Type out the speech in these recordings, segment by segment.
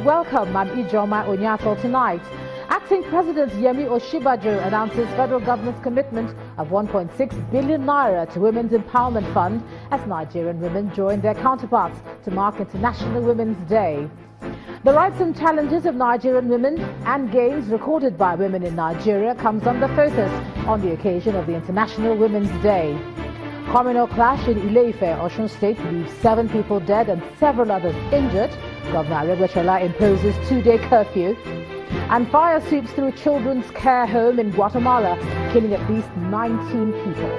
welcome. I'm Ijoma Onyato. Tonight, Acting President Yemi Osinbajo announces federal government's commitment of 1.6 billion naira to Women's Empowerment Fund as Nigerian women join their counterparts to mark International Women's Day. The rights and challenges of Nigerian women and gains recorded by women in Nigeria comes under focus on the occasion of the International Women's Day. Communal clash in Ile-Ife, Osun State leaves 7 people dead and several others injured. Governor Aregbesola imposes 2-day curfew. And fire sweeps through a children's care home in Guatemala, killing at least 19 people.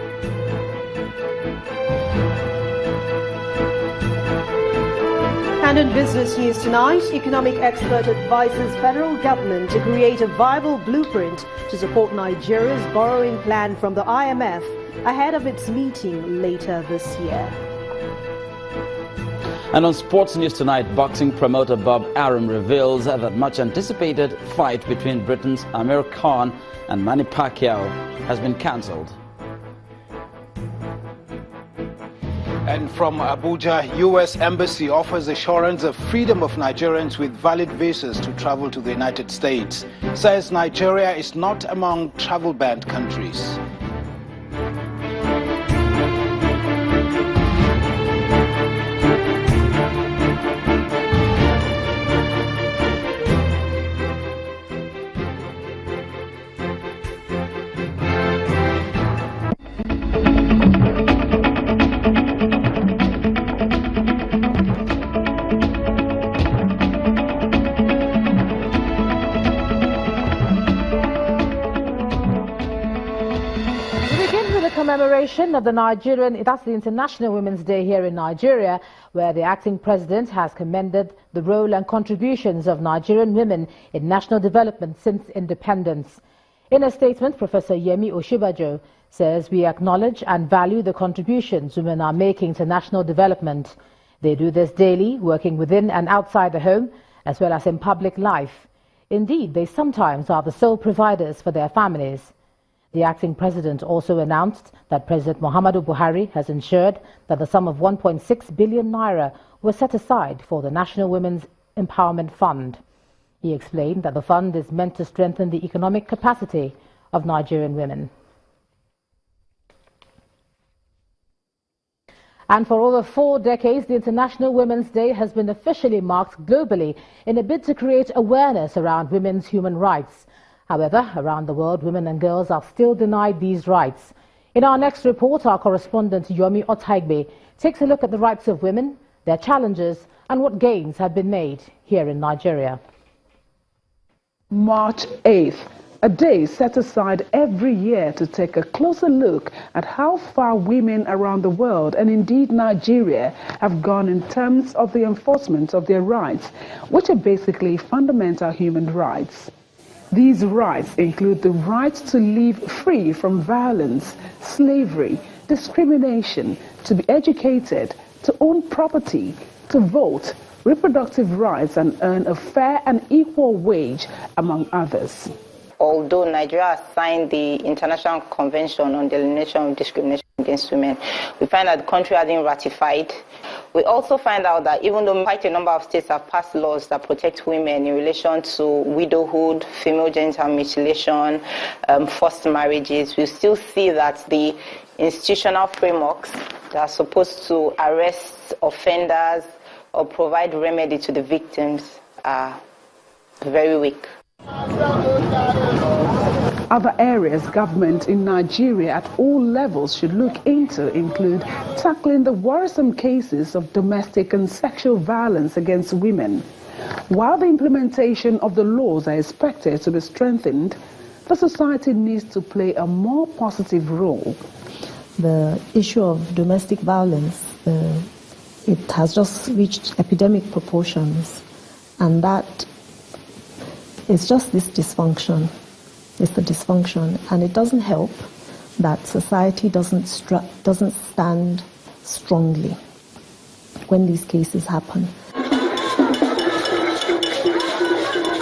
And in business news tonight, economic expert advises federal government to create a viable blueprint to support Nigeria's borrowing plan from the IMF ahead of its meeting later this year. And on sports news tonight, boxing promoter Bob Arum reveals that much-anticipated fight between Britain's Amir Khan and Manny Pacquiao has been cancelled. And from Abuja, U.S. Embassy offers assurance of freedom of Nigerians with valid visas to travel to the United States. Says Nigeria is not among travel-banned countries. Commemoration of the the International Women's Day here in Nigeria, where the acting president has commended the role and contributions of Nigerian women in national development since independence. In a statement, Professor Yemi Osinbajo says, "We acknowledge and value the contributions women are making to national development. They do this daily, working within and outside the home, as well as in public life. Indeed, they sometimes are the sole providers for their families." The acting president also announced that President Muhammadu Buhari has ensured that the sum of 1.6 billion naira was set aside for the National Women's Empowerment Fund. He explained that the fund is meant to strengthen the economic capacity of Nigerian women. And for over 4 decades, the International Women's Day has been officially marked globally in a bid to create awareness around women's human rights. However, around the world, women and girls are still denied these rights. In our next report, our correspondent Yomi Otaigbe takes a look at the rights of women, their challenges, and what gains have been made here in Nigeria. March 8th, a day set aside every year to take a closer look at how far women around the world, and indeed Nigeria, have gone in terms of the enforcement of their rights, which are basically fundamental human rights. These rights include the right to live free from violence, slavery, discrimination, to be educated, to own property, to vote, reproductive rights, and earn a fair and equal wage, among others. Although Nigeria has signed the International Convention on the Elimination of Discrimination Against Women, we find that the country hasn't ratified. We also find out that even though quite a number of states have passed laws that protect women in relation to widowhood, female genital mutilation, forced marriages, we still see that the institutional frameworks that are supposed to arrest offenders or provide remedy to the victims are very weak. Other areas government in Nigeria at all levels should look into include tackling the worrisome cases of domestic and sexual violence against women. While the implementation of the laws are expected to be strengthened, the society needs to play a more positive role. The issue of domestic violence, it has just reached epidemic proportions, and that is just this dysfunction. It's the dysfunction, and it doesn't help that society doesn't stand strongly when these cases happen.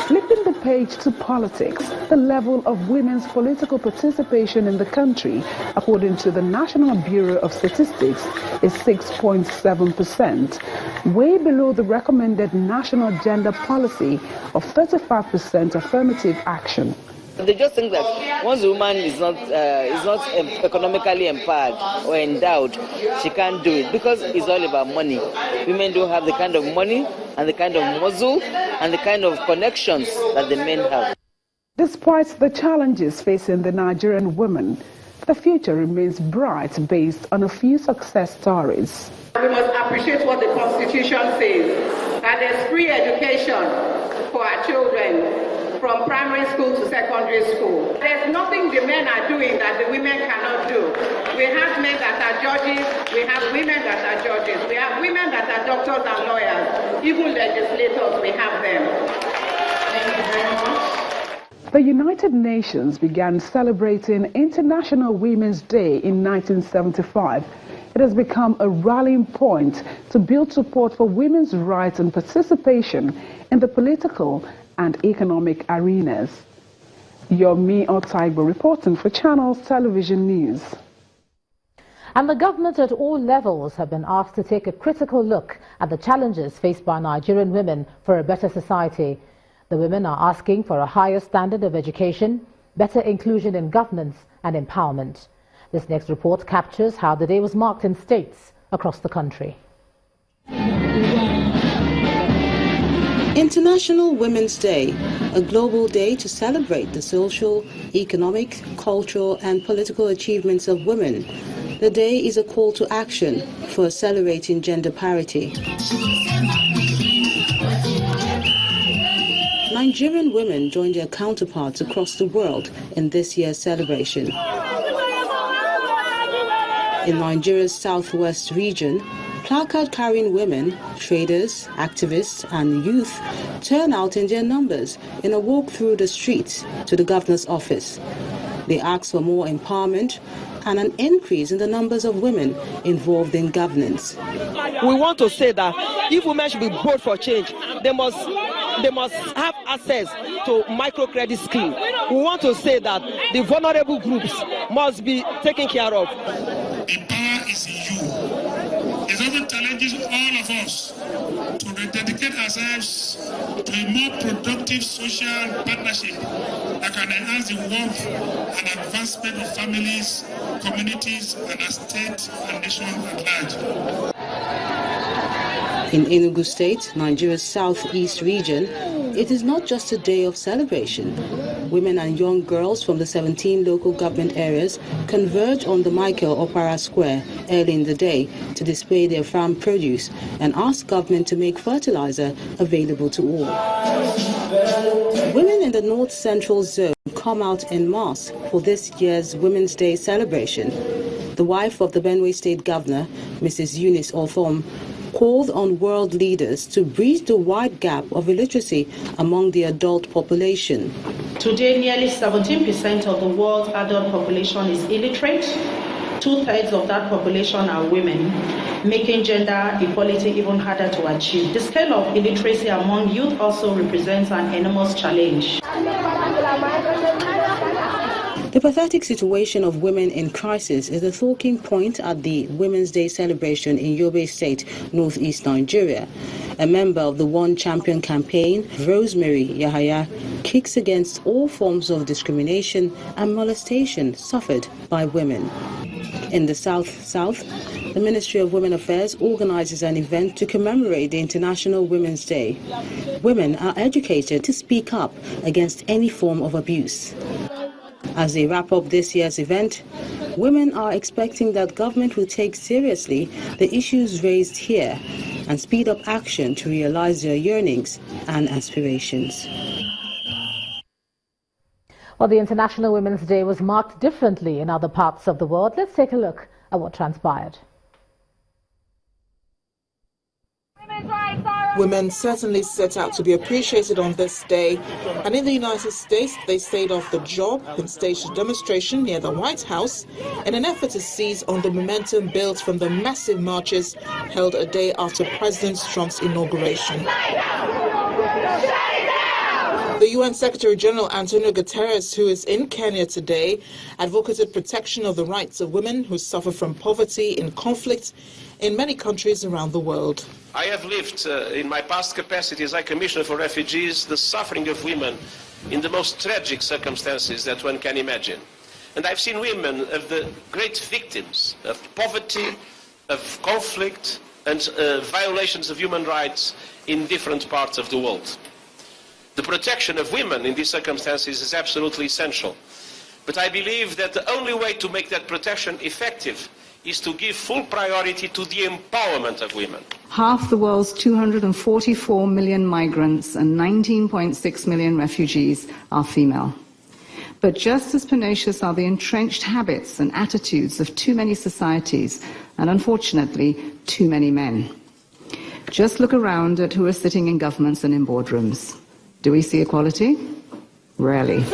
Flipping the page to politics. The level of women's political participation in the country, according to the National Bureau of Statistics, is 6.7%, way below the recommended national gender policy of 35% affirmative action. They just think that once a woman is not economically empowered or endowed, she can't do it because it's all about money. Women don't have the kind of money and the kind of muscle and the kind of connections that the men have. Despite the challenges facing the Nigerian women, the future remains bright based on a few success stories. We must appreciate what the Constitution says, that there's free education for our children, from primary school to secondary school. There's nothing the men are doing that the women cannot do. We have men that are judges, we have women that are judges, we have women that are doctors and lawyers, even legislators, we have them. Thank you very much. The United Nations began celebrating International Women's Day in 1975. It has become a rallying point to build support for women's rights and participation in the political and economic arenas. Yomi Otaibo reporting for Channels Television News. And the government at all levels have been asked to take a critical look at the challenges faced by Nigerian women for a better society. The women are asking for a higher standard of education, better inclusion in governance and empowerment. This next report captures how the day was marked in states across the country. International Women's Day, a global day to celebrate the social, economic, cultural and political achievements of women. The day is a call to action for accelerating gender parity. Nigerian women joined their counterparts across the world in this year's celebration. In Nigeria's southwest region, placard-carrying women, traders, activists and youth turn out in their numbers in a walk through the streets to the governor's office. They ask for more empowerment and an increase in the numbers of women involved in governance. We want to say that if women should be bold for change, they must have access to microcredit scheme. We want to say that the vulnerable groups must be taken care of. The power is in you. It also challenges all of us to dedicate ourselves to a more productive social partnership that can enhance the wealth and advancement of families, communities, and our state and nation at large. In Enugu State, Nigeria's southeast region, it is not just a day of celebration. Women and young girls from the 17 local government areas converge on the Michael Opara Square early in the day to display their farm produce and ask government to make fertilizer available to all. Women in the North Central Zone come out en masse for this year's Women's Day celebration. The wife of the Benue State Governor, Mrs. Eunice Othom, called on world leaders to bridge the wide gap of illiteracy among the adult population. Today, nearly 17% of the world's adult population is illiterate. 2/3 of that population are women, making gender equality even harder to achieve. The scale of illiteracy among youth also represents an enormous challenge. The pathetic situation of women in crisis is a talking point at the Women's Day celebration in Yobe State, northeast Nigeria. A member of the One Champion campaign, Rosemary Yahaya, kicks against all forms of discrimination and molestation suffered by women. In the South, the Ministry of Women Affairs organizes an event to commemorate the International Women's Day. Women are educated to speak up against any form of abuse. As they wrap up this year's event, women are expecting that government will take seriously the issues raised here and speed up action to realize their yearnings and aspirations. Well, the International Women's Day was marked differently in other parts of the world. Let's take a look at what transpired. Women certainly set out to be appreciated on this day, and in the United States they stayed off the job and staged a demonstration near the White House in an effort to seize on the momentum built from the massive marches held a day after President Trump's inauguration. The UN Secretary General Antonio Guterres, who is in Kenya today, advocated protection of the rights of women who suffer from poverty in conflict in many countries around the world. I have lived in my past capacity as High Commissioner for Refugees the suffering of women in the most tragic circumstances that one can imagine. And I've seen women of the great victims of poverty, of conflict and violations of human rights in different parts of the world. The protection of women in these circumstances is absolutely essential. But I believe that the only way to make that protection effective is to give full priority to the empowerment of women. Half the world's 244 million migrants and 19.6 million refugees are female. But just as pernicious are the entrenched habits and attitudes of too many societies, and unfortunately, too many men. Just look around at who are sitting in governments and in boardrooms. Do we see equality? Rarely.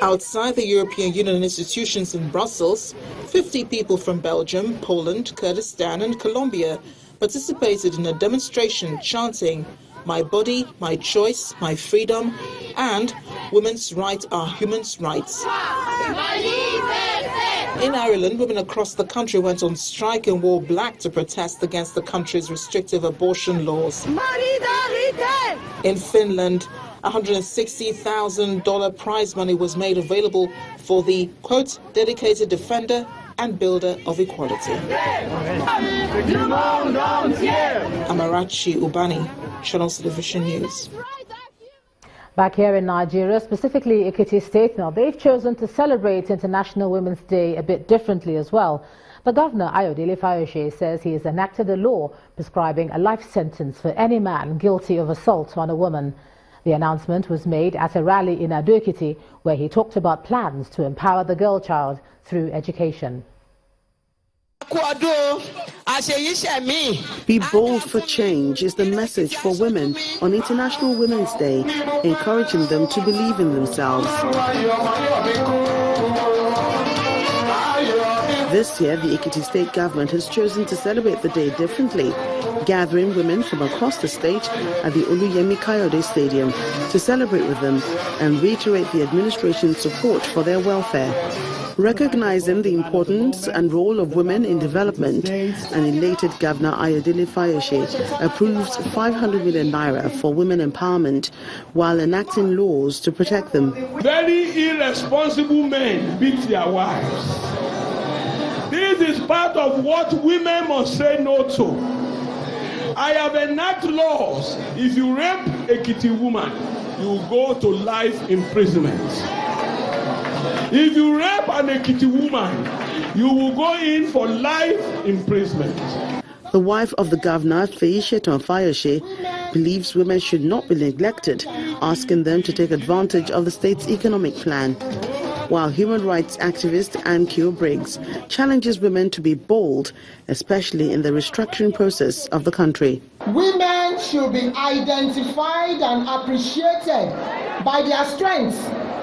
Outside the European Union institutions in Brussels, 50 people from Belgium, Poland, Kurdistan and Colombia participated in a demonstration chanting, "My body, my choice, my freedom," and "Women's rights are human rights." In Ireland, women across the country went on strike and wore black to protest against the country's restrictive abortion laws. In Finland, $160,000 prize money was made available for the, quote, dedicated defender and builder of equality. Amarachi Ubani, Channels Television News. Back here in Nigeria, specifically Ekiti State, now they've chosen to celebrate International Women's Day a bit differently as well. The governor, Ayodele Fayose, says he has enacted a law prescribing a life sentence for any man guilty of assault on a woman. The announcement was made at a rally in Ekiti, where he talked about plans to empower the girl child through education. Be bold for change is the message for women on International Women's Day, encouraging them to believe in themselves. This year, the Ekiti State government has chosen to celebrate the day differently, gathering women from across the state at the Oluyemi Kayode Stadium to celebrate with them and reiterate the administration's support for their welfare. Recognizing the importance and role of women in development, an elated Governor Ayodele Fayose approved 500 million naira for women empowerment while enacting laws to protect them. Very irresponsible men beat their wives. This is part of what women must say no to. I have enacted laws. If you rape a Ekiti woman, you go to life imprisonment. If you rape an Ekiti woman, you will go in for life imprisonment. The wife of the governor, Feisheton Fayose, believes women should not be neglected, asking them to take advantage of the state's economic plan. While human rights activist Ankyo Briggs challenges women to be bold, especially in the restructuring process of the country. Women should be identified and appreciated by their strengths,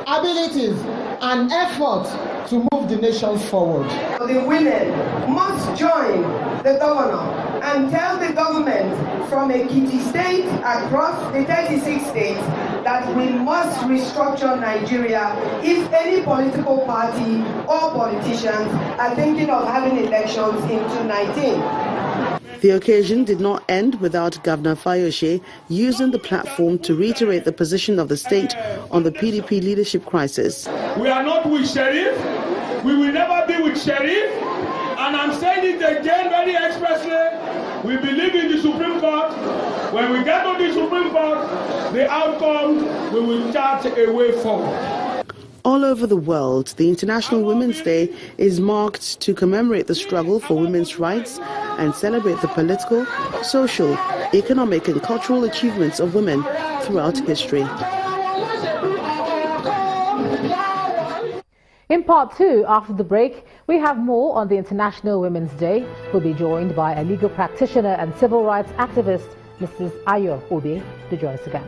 abilities, and effort to move the nation forward. The women must join the governor and tell the government from Ekiti State across the 36 states that we must restructure Nigeria if any political party or politicians are thinking of having elections in 2019. The occasion did not end without Governor Fayose using the platform to reiterate the position of the state on the PDP leadership crisis. We are not with Sheriff. We will never be with Sheriff. And I'm saying it again very expressly. We believe in the Supreme Court. When we get to the Supreme Court, the outcome, we will chart a way forward. All over the world, the International Women's Day is marked to commemorate the struggle for women's rights and celebrate the political, social, economic and cultural achievements of women throughout history. In part two, after the break, we have more on the International Women's Day. We'll be joined by a legal practitioner and civil rights activist, Mrs. Ayo Obe, to join us again.